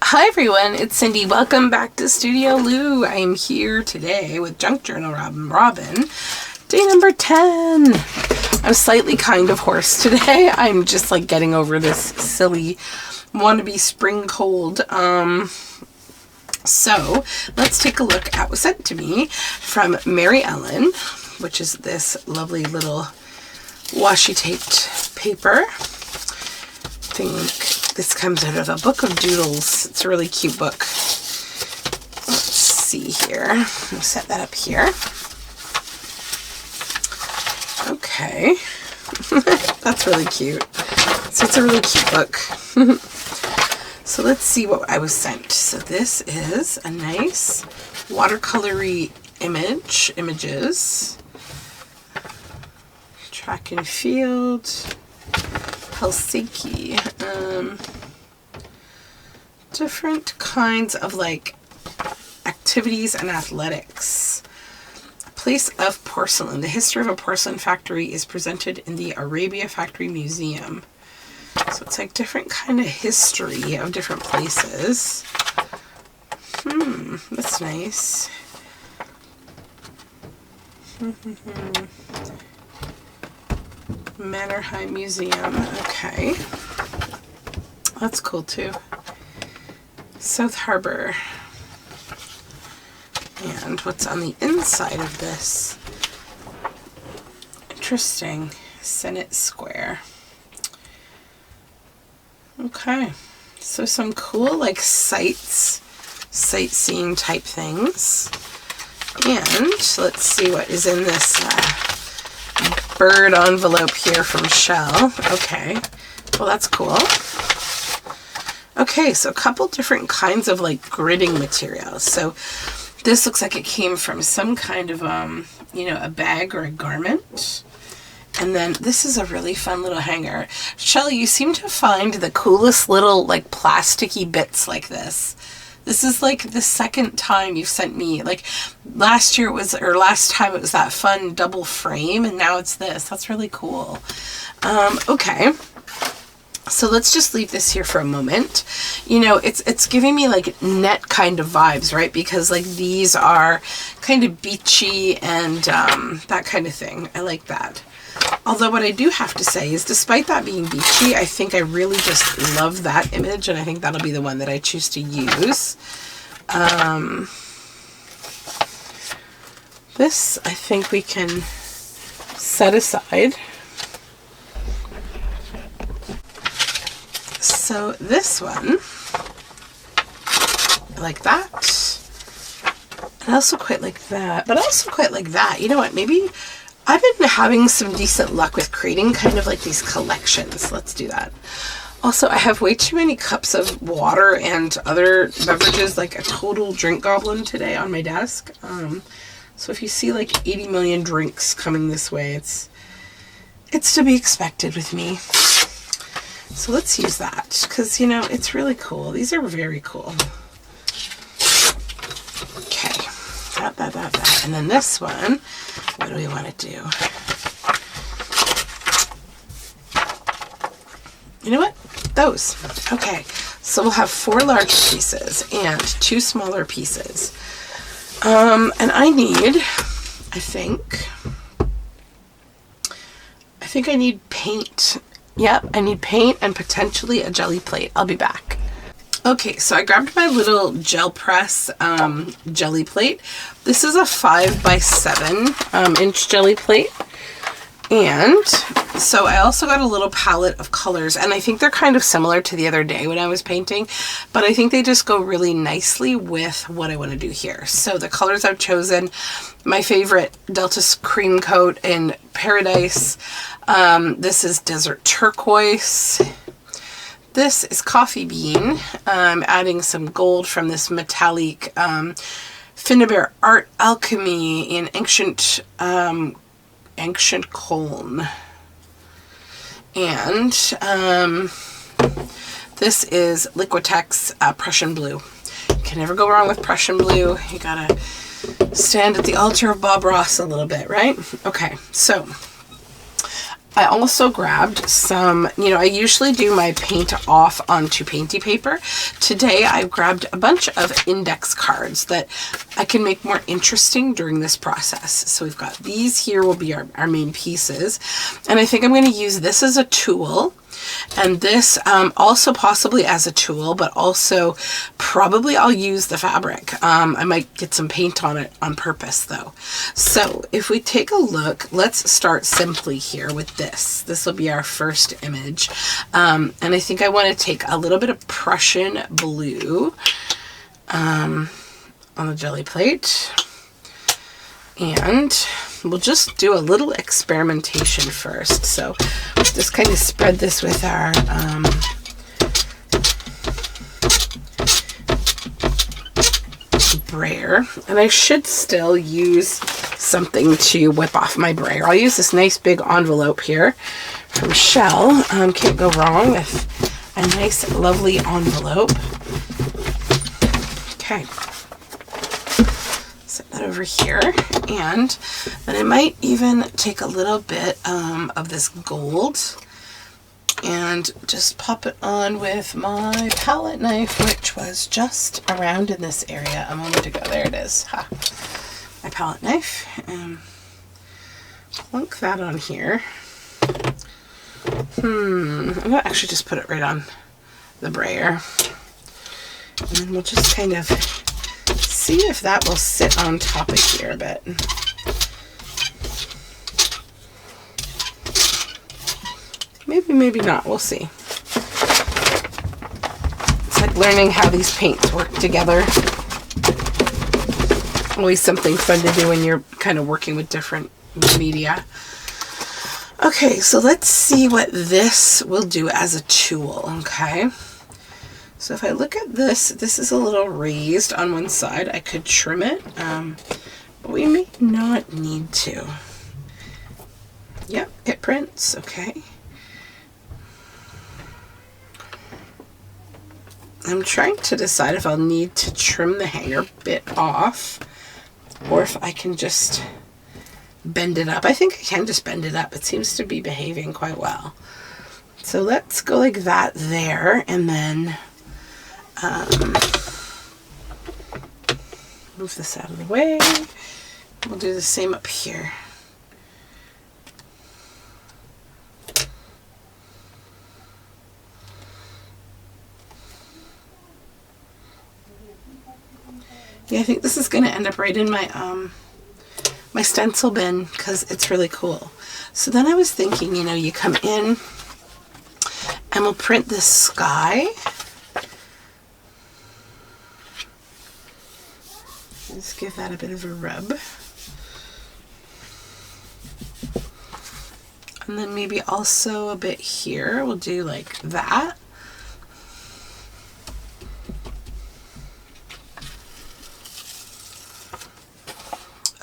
Hi everyone, it's Cindy. Welcome back to Studioloo. I'm here today with Junk Journal Robin, day number 10. I'm slightly kind of hoarse today. I'm just like getting over this silly wannabe spring cold. So let's take a look at what's sent to me from Mary Ellen, which is this lovely little washi taped paper. I think this comes out of a book of doodles. It's a really cute book. Let's see here. I'll set that up here. Okay. That's really cute. So it's a really cute book. So let's see what I was sent. So this is a nice watercolory images. Track and field. Helsinki. Different kinds of like activities and athletics. A place of porcelain. The history of a porcelain factory is presented in the Arabia Factory Museum. So it's like different kind of history of different places. That's nice. Mannerheim Museum. Okay. That's cool too. South Harbor. And what's on the inside of this? Interesting. Senate Square. Okay. So some cool like sightseeing type things. And let's see what is in this bird envelope here from Shell. Okay. Well, that's cool. Okay, so a couple different kinds of like gridding materials. So this looks like it came from some kind of, a bag or a garment. And then this is a really fun little hanger. Shell, you seem to find the coolest little like plasticky bits like this. This is like the second time you've sent me, like last time it was that fun double frame, and now it's this. That's really cool. Okay. So let's just leave this here for a moment. You know, it's giving me like net kind of vibes, right? Because like these are kind of beachy and that kind of thing. I like that. Although what I do have to say is despite that being beachy, I think I really just love that image, and I think that'll be the one that I choose to use. This I think we can set aside. So this one, I like that. And I also quite like that, but I also quite like that. You know what, maybe I've been having some decent luck with creating kind of like these collections. Let's do that. Also, I have way too many cups of water and other beverages, like a total drink goblin today on my desk. So if you see like 80 million drinks coming this way, it's to be expected with me. So let's use that because, you know, it's really cool. These are very cool. Okay. That. And then this one, what do we want to do? You know what? Those. Okay. So we'll have 4 large pieces and 2 smaller pieces. And I think I need paint. Yep, I need paint and potentially a jelly plate. I'll be back. Okay, so I grabbed my little gel press jelly plate. This is a 5x7 inch jelly plate. And so I also got a little palette of colors, and I think they're kind of similar to the other day when I was painting, but I think they just go really nicely with what I want to do here. So the colors I've chosen, my favorite Delta Cream Coat in Paradise. This is Desert Turquoise. This is Coffee Bean. I'm adding some gold from this metallic Finnebear Art Alchemy in Ancient Colne. And this is Liquitex Prussian Blue. You can never go wrong with Prussian Blue. You gotta stand at the altar of Bob Ross a little bit, right? Okay, so I also grabbed some, I usually do my paint off onto painty paper. Today I've grabbed a bunch of index cards that I can make more interesting during this process. So we've got these here will be our main pieces. And I think I'm going to use this as a tool. And this also possibly as a tool, but also probably I'll use the fabric. I might get some paint on it on purpose though. So if we take a look, let's start simply here with this. This will be our first image. And I think I want to take a little bit of Prussian blue on the jelly plate. And we'll just do a little experimentation first. So just kind of spread this with our brayer. And I should still use something to whip off my brayer. I'll use this nice big envelope here from Shell. Can't go wrong with a nice lovely envelope. Okay. Set that over here, and then I might even take a little bit of this gold and just pop it on with my palette knife, which was just around in this area a moment ago. There it is. Ha. My palette knife, and plunk that on here. I'm gonna actually just put it right on the brayer, and then we'll just kind of see if that will sit on top of here a bit. Maybe, maybe not. We'll see. It's like learning how these paints work together. Always something fun to do when you're kind of working with different media. Okay, so let's see what this will do as a tool, okay? So if I look at this, this is a little raised on one side. I could trim it, but we may not need to. Yep, it prints, okay. I'm trying to decide if I'll need to trim the hanger bit off or if I can just bend it up. I think I can just bend it up. It seems to be behaving quite well. So let's go like that there, and then move this out of the way. We'll do the same up here. Yeah, I think this is going to end up right in my my stencil bin because it's really cool. So then I was thinking, you come in and we'll print this sky. Let's give that a bit of a rub. And then maybe also a bit here. We'll do like that.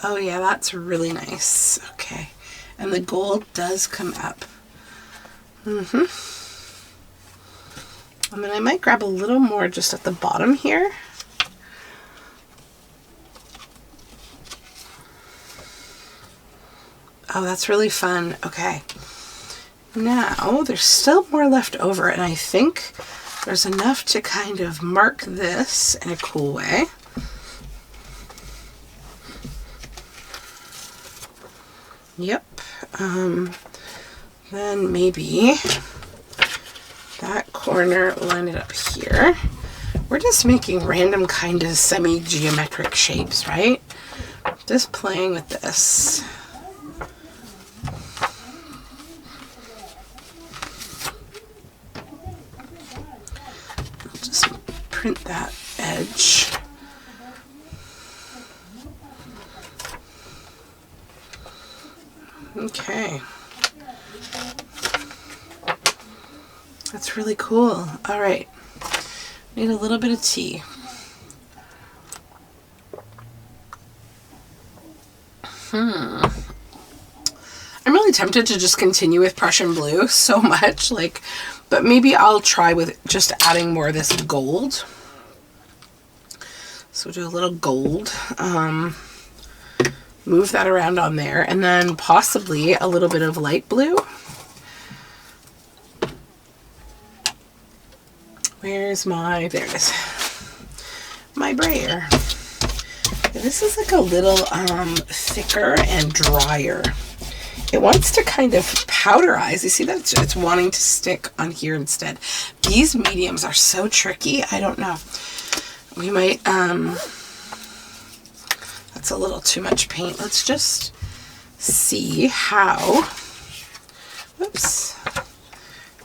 Oh yeah, that's really nice. Okay. And the gold does come up. And then I might grab a little more just at the bottom here. Oh, that's really fun. Okay. Now, there's still more left over, and I think there's enough to kind of mark this in a cool way. Yep. Then maybe that corner, line it up here. We're just making random kind of semi-geometric shapes, right? Just playing with this. Just print that edge. Okay. That's really cool. All right. Need a little bit of tea. I'm really tempted to just continue with Prussian blue so much, but maybe I'll try with just adding more of this gold. So do a little gold. Move that around on there, and then possibly a little bit of light blue. Where's my, there it is, my brayer. This is like a little thicker and drier. It wants to kind of powderize. You see that it's wanting to stick on here instead. These mediums are so tricky. I don't know. We might, that's a little too much paint. Let's just see how, whoops,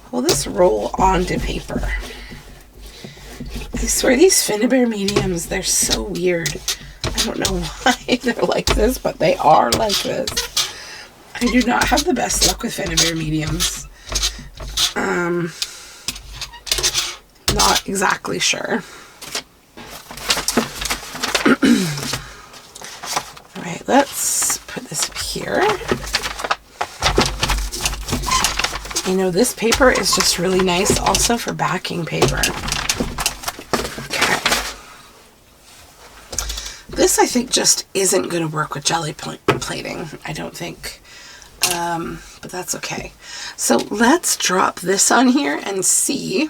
will this roll onto paper? I swear these Finnebear mediums, they're so weird. I don't know why they're like this, but they are like this. I do not have the best luck with Finnebear mediums. Not exactly sure. All right, let's put this up here. You know, this paper is just really nice also for backing paper. This, I think, just isn't going to work with jelly plating, I don't think, but that's okay. So let's drop this on here and see.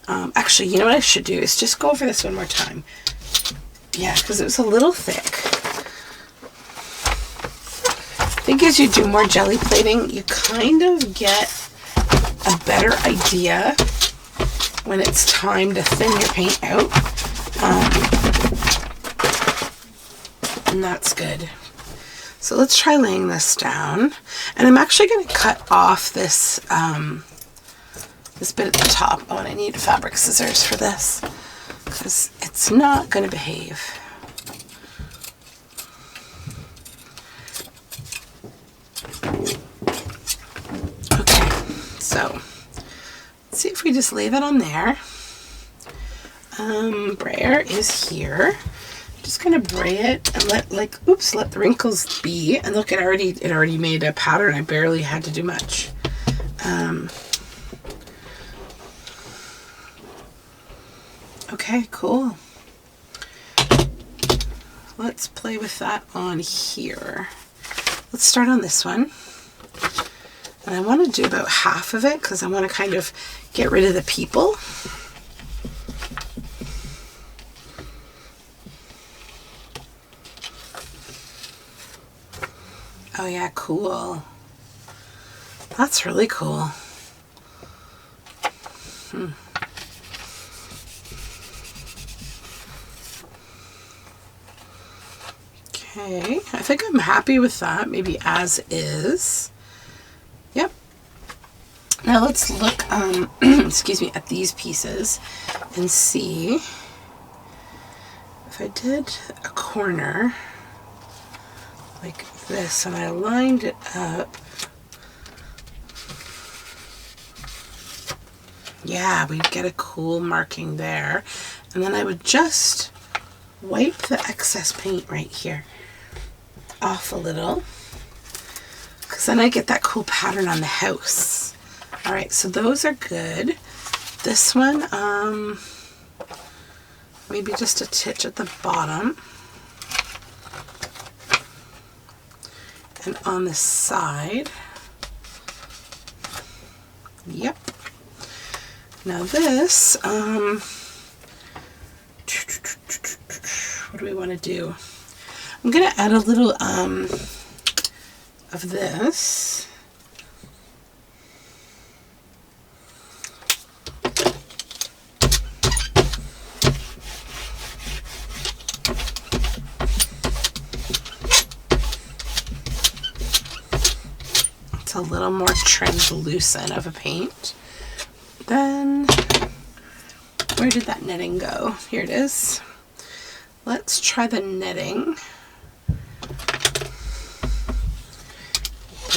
Actually, you know what I should do is just go over this one more time. Yeah, because it was a little thick. I think as you do more jelly plating, you kind of get a better idea when it's time to thin your paint out. And that's good. So let's try laying this down. And I'm actually going to cut off this this bit at the top. Oh, and I need fabric scissors for this because it's not going to behave. Okay, so let's see if we just lay that on there. Brayer is here. Just gonna bray it and let let the wrinkles be. And look, it already made a pattern. I barely had to do much. Okay, cool. Let's play with that on here. Let's start on this one. And I want to do about half of it because I want to kind of get rid of the people. Oh yeah, cool. That's really cool. Okay, I think I'm happy with that, maybe as is. Yep. Now let's look, excuse me, at these pieces and see if I did a corner like this and I lined it up. Yeah, we'd get a cool marking there. And then I would just wipe the excess paint right here off a little, because then I get that cool pattern on the house. All right, so those are good. This one, maybe just a titch at the bottom. And on the side. Yep. Now this, what do we want to do? I'm going to add a little of this. It's a little more translucent of a paint. Then, where did that netting go? Here it is. Let's try the netting.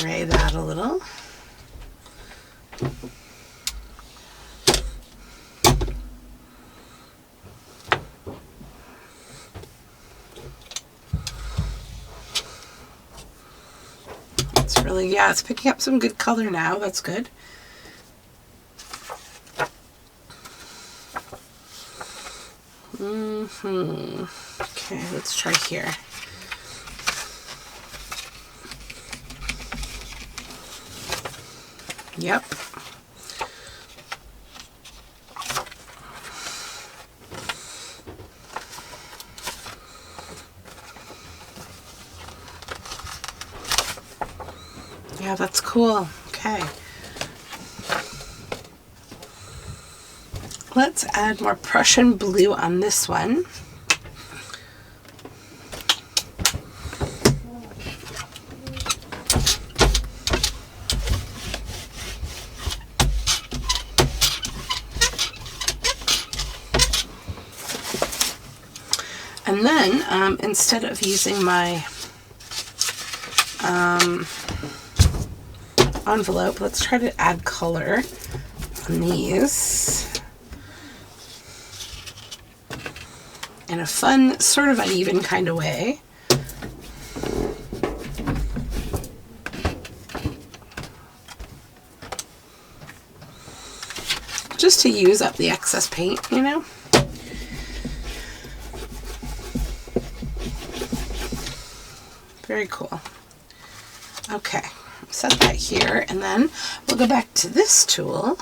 Bray that a little. It's really, yeah, it's picking up some good color now. That's good. Okay, let's try here. Yep. Yeah, that's cool. Okay. Let's add more Prussian blue on this one. And then, instead of using my envelope, let's try to add color on these in a fun, sort of uneven kind of way. Just to use up the excess paint, you know? Very cool. Okay, set that here, and then we'll go back to this tool.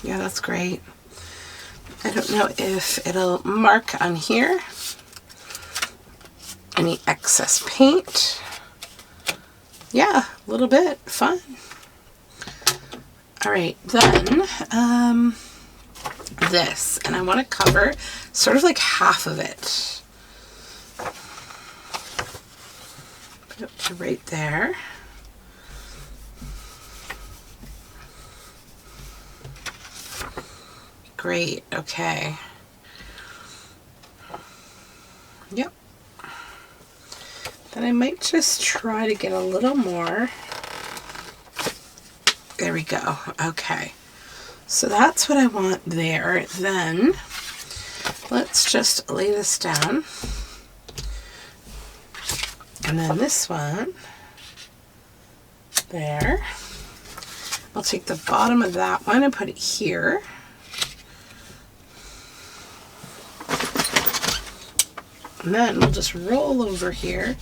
Yeah, that's great. I don't know if it'll mark on here any excess paint. Yeah, a little bit. Fun. All right, then this, and I want to cover sort of like half of it. Put it to right there. Great, okay. Yep. Then I might just try to get a little more. There we go, okay. So that's what I want there. Then let's just lay this down. And then this one, there. I'll take the bottom of that one and put it here. And then we'll just roll over here,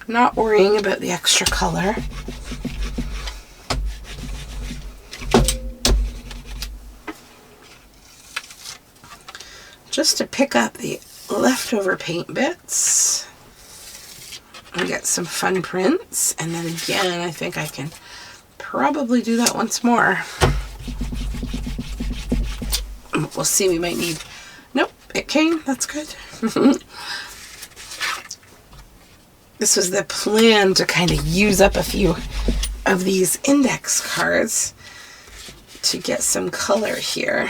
not worrying about the extra color. Just to pick up the leftover paint bits and get some fun prints. And then again, I think I can probably do that once more. We'll see, we might need, nope, it came, that's good. This was the plan, to kind of use up a few of these index cards to get some color here.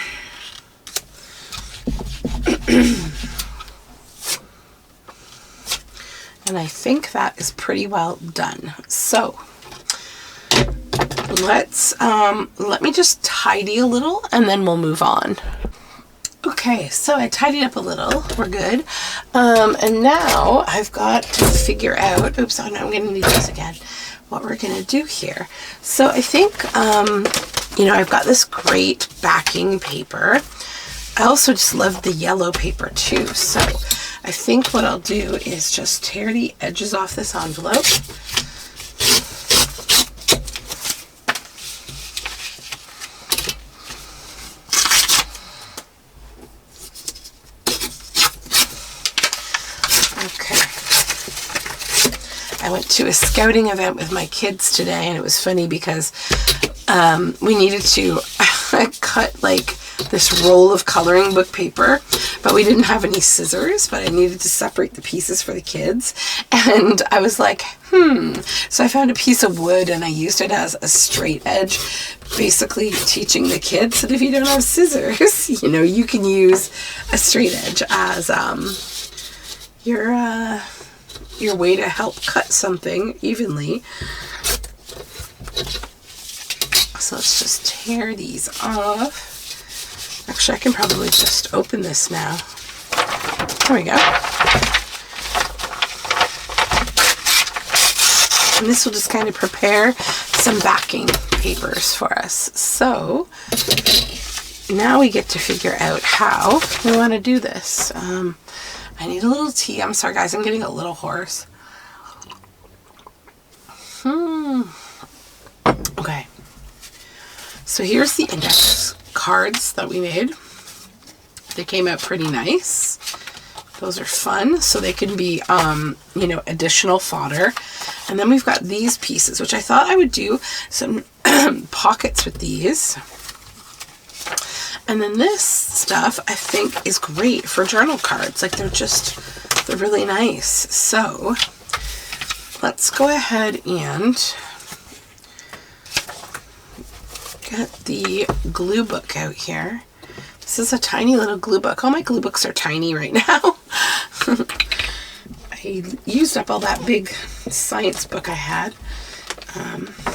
And I think that is pretty well done. So let me just tidy a little and then we'll move on. Okay, so I tidied up a little, we're good. And now I've got to figure out, oops, I'm gonna need this again, what we're gonna do here. So I think, you know, I've got this great backing paper. I also just love the yellow paper too. So I think what I'll do is just tear the edges off this envelope. I went to a scouting event with my kids today, and it was funny because we needed to cut like this roll of coloring book paper, but we didn't have any scissors, but I needed to separate the pieces for the kids. And I was like, So I found a piece of wood and I used it as a straight edge, basically teaching the kids that if you don't have scissors, you know, you can use a straight edge as your way to help cut something evenly. So let's just tear these off. Actually, I can probably just open this now. There we go. And this will just kind of prepare some backing papers for us. So now we get to figure out how we want to do this. I need a little tea. I'm sorry, guys. I'm getting a little hoarse. Okay. So here's the index cards that we made. They came out pretty nice. Those are fun. So they can be, you know, additional fodder. And then we've got these pieces, which I thought I would do some pockets with these. And then this stuff I think is great for journal cards. Like they're really nice. So let's go ahead and get the glue book out here. This is a tiny little glue book. All my glue books are tiny right now. I used up all that big science book I had.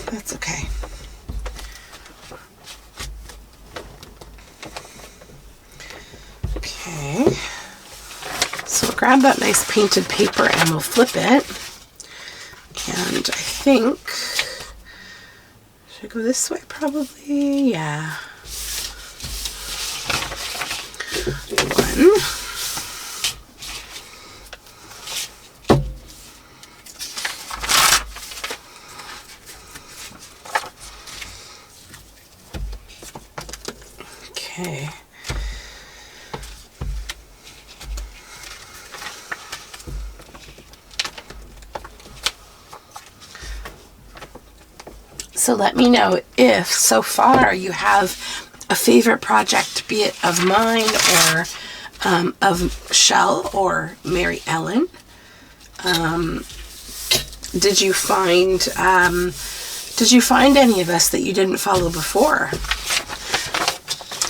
That's okay. Okay, so we'll grab that nice painted paper and we'll flip it. And I think, should I go this way probably? Yeah. One. Okay. So let me know if so far you have a favorite project, be it of mine or of Shell or Mary Ellen. Did you find any of us that you didn't follow before?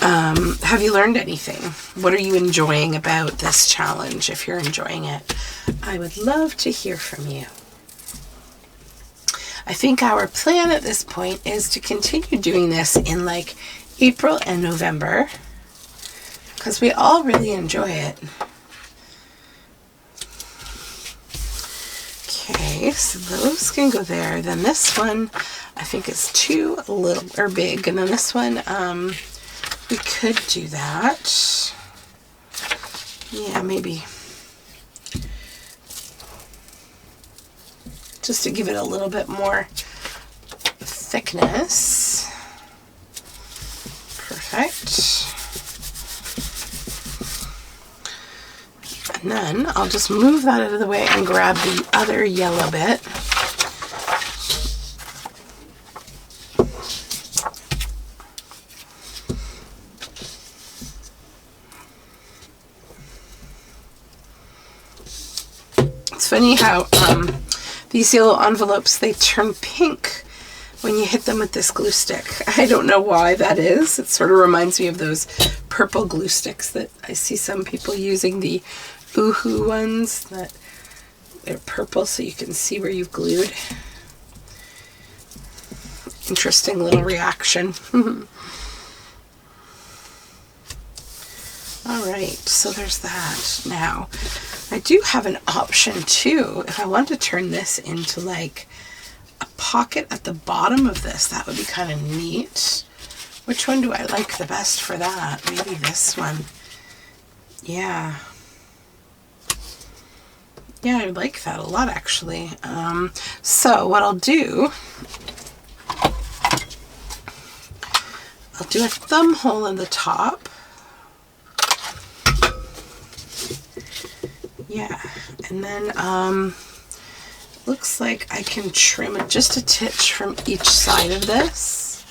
Have you learned anything? What are you enjoying about this challenge? If you're enjoying it, I would love to hear from you. I think our plan at this point is to continue doing this in like April and November because we all really enjoy it. Okay, so those can go there. Then this one I think is too little or big, and then this one we could do that. Yeah, maybe. Just to give it a little bit more thickness. Perfect. And then I'll just move that out of the way and grab the other yellow bit. It's funny how these yellow envelopes, they turn pink when you hit them with this glue stick. I don't know why that is. It sort of reminds me of those purple glue sticks that I see some people using, the Oohoo ones that they're purple so you can see where you've glued. Interesting little reaction. All right, so there's that. Now, I do have an option too. If I want to turn this into like a pocket at the bottom of this, that would be kind of neat. Which one do I like the best for that? Maybe this one. Yeah. Yeah, I like that a lot actually. So what I'll do, I'll do a thumb hole in the top. Yeah, and then looks like I can trim it just a titch from each side of this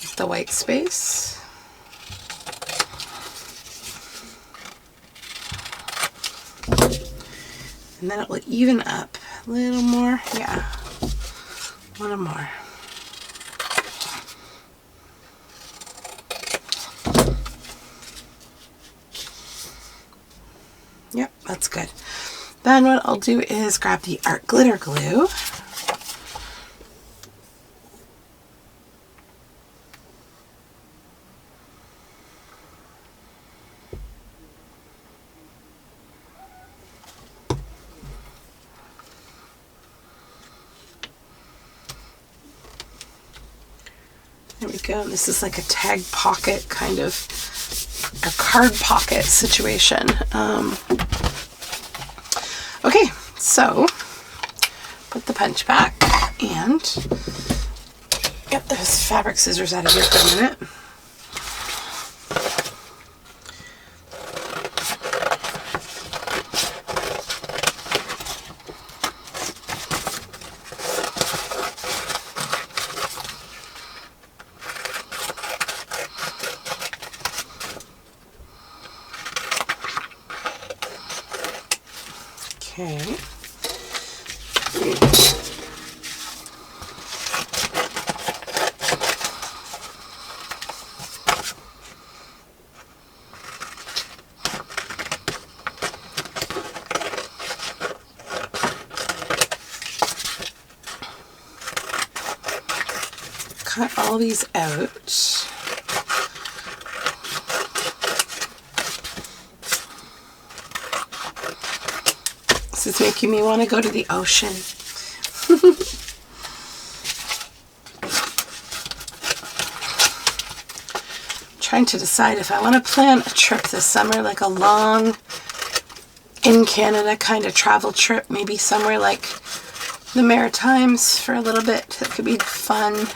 with the white space. And then it will even up a little more. Yeah, a little more. Yep, that's good. Then what I'll do is grab the art glitter glue. There we go. This is like a tag pocket kind of, a card pocket situation. Okay, so put the punch back and get those fabric scissors out of here for a minute. Okay. Cut all these out. This is making me want to go to the ocean. Trying to decide if I want to plan a trip this summer, like a long in Canada kind of travel trip, maybe somewhere like the Maritimes for a little bit. That could be fun.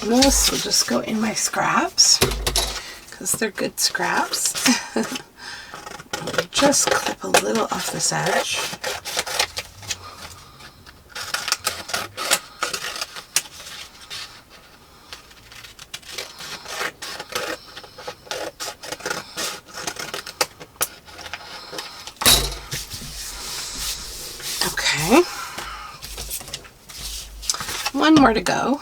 This will just go in my scraps because they're good scraps. Just clip a little off this edge. Okay. One more to go.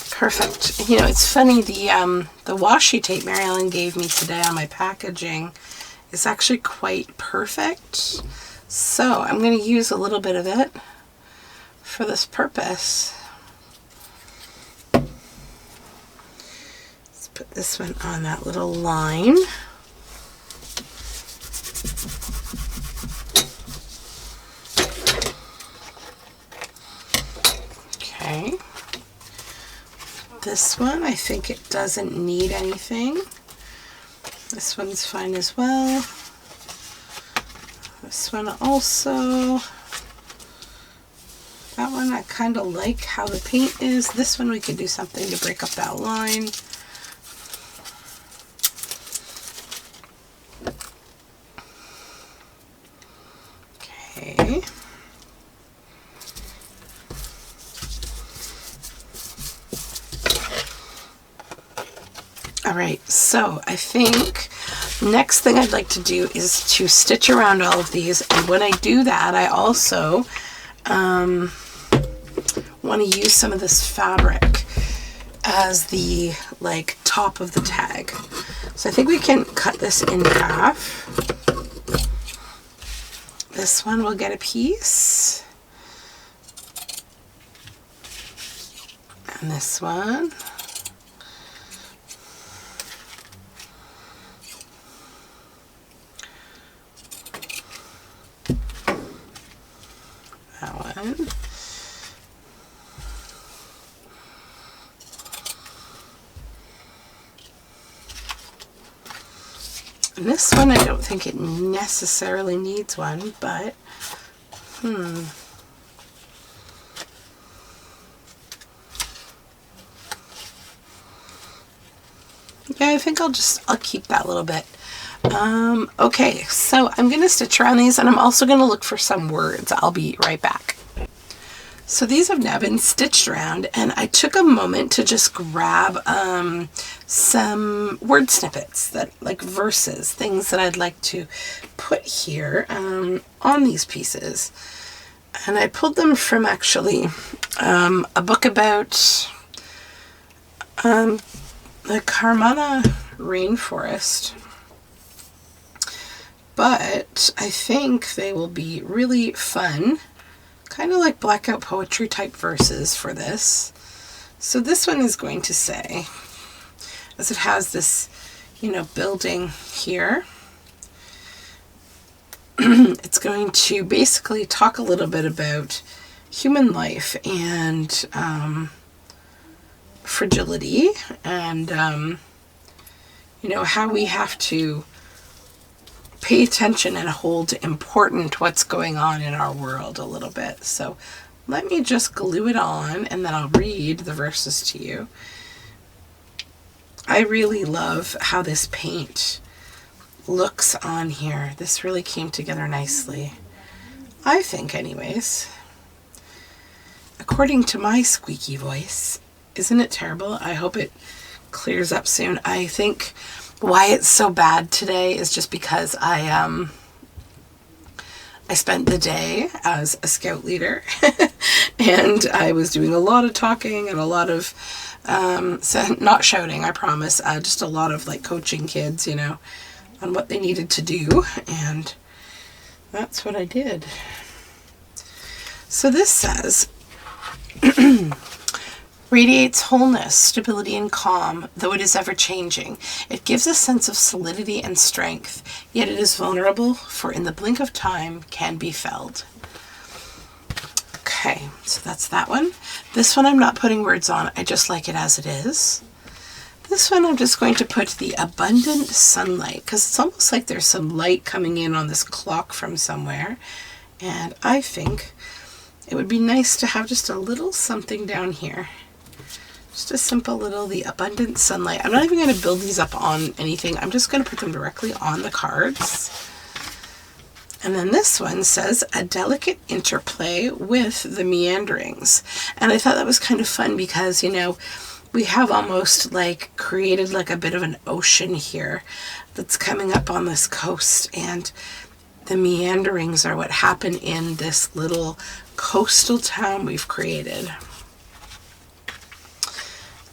Perfect. You know, it's funny, the washi tape Mary Ellen gave me today on my packaging is actually quite perfect. So I'm going to use a little bit of it for this purpose. Let's put this one on that little line. Okay. This one, I think it doesn't need anything. This one's fine as well. This one also. That one I kind of like how the paint is. This one we could do something to break up that line. Okay. All right, so I think next thing I'd like to do is to stitch around all of these, and when I do that, I also want to use some of this fabric as the like top of the tag. So I think we can cut this in half. This one will get a piece, and this one. That one. And this one, I don't think it necessarily needs one, but Yeah, I think I'll keep that little bit. Okay, so I'm going to stitch around these, and I'm also going to look for some words. I'll be right back. So these have now been stitched around, and I took a moment to just grab some word snippets, that like verses, things that I'd like to put here on these pieces. And I pulled them from actually a book about the Carmana rainforest. But I think they will be really fun, kind of like blackout poetry type verses for this. So this one is going to say, as it has this, you know, building here, it's going to basically talk a little bit about human life and fragility and, you know, how we have to pay attention and hold important what's going on in our world a little bit. So let me just glue it on, and then I'll read the verses to you. I really love how this paint looks on here. This really came together nicely, I think, anyways. According to my squeaky voice. Isn't it terrible? I hope it clears up soon. I think why it's so bad today is just because I spent the day as a scout leader and I was doing a lot of talking and a lot of so not shouting, I promise, just a lot of like coaching kids, you know, on what they needed to do, and that's what I did. So this says radiates wholeness, stability, and calm, though it is ever-changing. It gives a sense of solidity and strength, yet it is vulnerable, for in the blink of time can be felled. Okay, so that's that one. This one I'm not putting words on, I just like it as it is. This one I'm just going to put the abundant sunlight, because it's almost like there's some light coming in on this clock from somewhere, and I think it would be nice to have just a little something down here. Just a simple little, the abundant sunlight. I'm not even going to build these up on anything. I'm just going to put them directly on the cards. And then this one says, a delicate interplay with the meanderings. And I thought that was kind of fun because, you know, we have almost like created like a bit of an ocean here that's coming up on this coast. And the meanderings are what happen in this little coastal town we've created.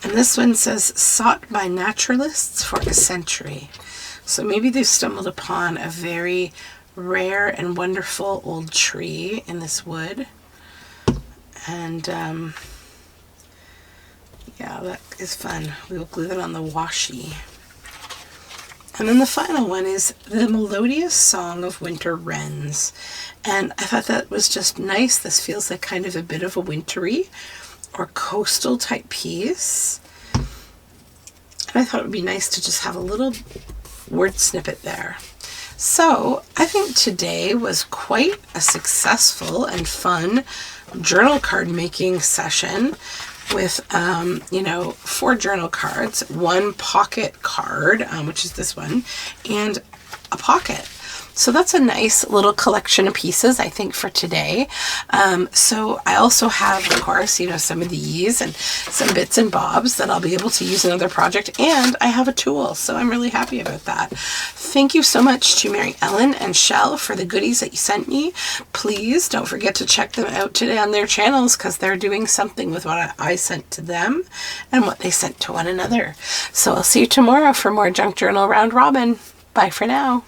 And this one says, sought by naturalists for a century. So maybe they've stumbled upon a very rare and wonderful old tree in this wood. And yeah, that is fun. We will glue that on the washi. And then the final one is the melodious song of winter wrens. And I thought that was just nice. This feels like kind of a bit of a wintry or coastal type piece. And I thought it would be nice to just have a little word snippet there. So I think today was quite a successful and fun journal card making session with, you know, 4 journal cards, 1 pocket card, which is this one, and a pocket. So that's a nice little collection of pieces, I think, for today. So I also have, of course, you know, some of these and some bits and bobs that I'll be able to use in another project. And I have a tool, so I'm really happy about that. Thank you so much to Mary Ellen and Shell for the goodies that you sent me. Please don't forget to check them out today on their channels because they're doing something with what I sent to them and what they sent to one another. So I'll see you tomorrow for more Junk Journal Round Robin. Bye for now.